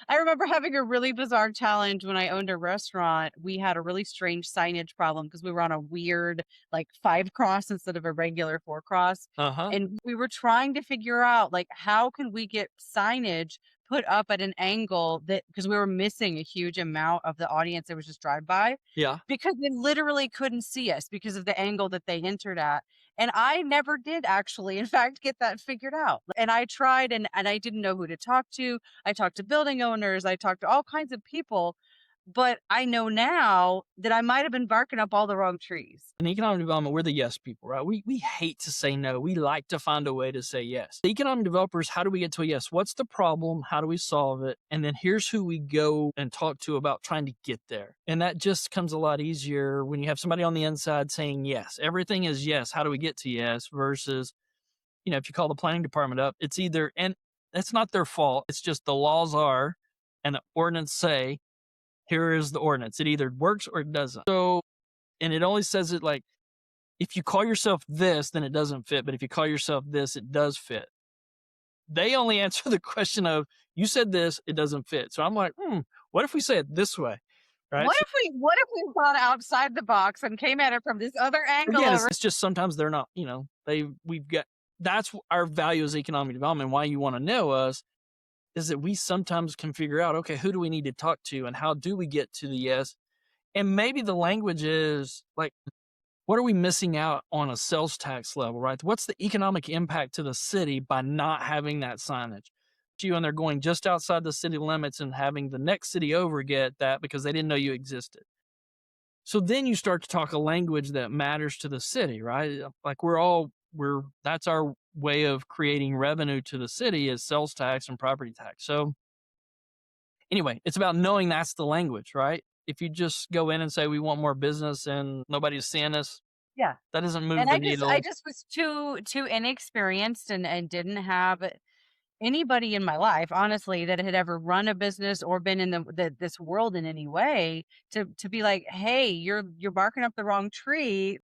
I remember having a really bizarre challenge when I owned a restaurant. We had a really strange signage problem because we were on a weird, like, 5 cross instead of a regular 4 cross. Uh-huh. And we were trying to figure out, like, how can we get signage put up at an angle that, because we were missing a huge amount of the audience that was just drive by, Yeah. because they literally couldn't see us because of the angle that they entered at. And I never did actually, in fact, get that figured out. And I tried, and I didn't know who to talk to. I talked to building owners, I talked to all kinds of people, but I know now that I might have been barking up all the wrong trees. In economic development, we're the yes people, right? We hate to say no. We like to find a way to say yes. The economic developers, how do we get to a yes? What's the problem? How do we solve it? And then here's who we go and talk to about trying to get there. And that just comes a lot easier when you have somebody on the inside saying yes. Everything is yes. How do we get to yes? Versus, if you call the planning department up, it's either, and that's not their fault. It's just the laws are, and the ordinance say, here is the ordinance. It either works or it doesn't. So, and it only says it like, if you call yourself this, then it doesn't fit. But if you call yourself this, it does fit. They only answer the question of, you said this, it doesn't fit. So I'm like, what if we say it this way? Right. So What if we thought outside the box and came at it from this other angle again, over? it's just sometimes they're not, we've got, that's our value as economic development. Why you want to know us is that we sometimes can figure out, okay, who do we need to talk to and how do we get to the yes? And maybe the language is like, what are we missing out on a sales tax level, right? What's the economic impact to the city by not having that signage? And they're going just outside the city limits and having the next city over get that because they didn't know you existed. So then you start to talk a language that matters to the city, right? Like that's our way of creating revenue to the city is sales tax and property tax. So anyway, it's about knowing that's the language, right? If you just go in and say we want more business and nobody's seeing us, Yeah. that doesn't move And the I needle. just was too inexperienced and didn't have anybody in my life, honestly, that had ever run a business or been in this world in any way to be like, "Hey, you're barking up the wrong tree."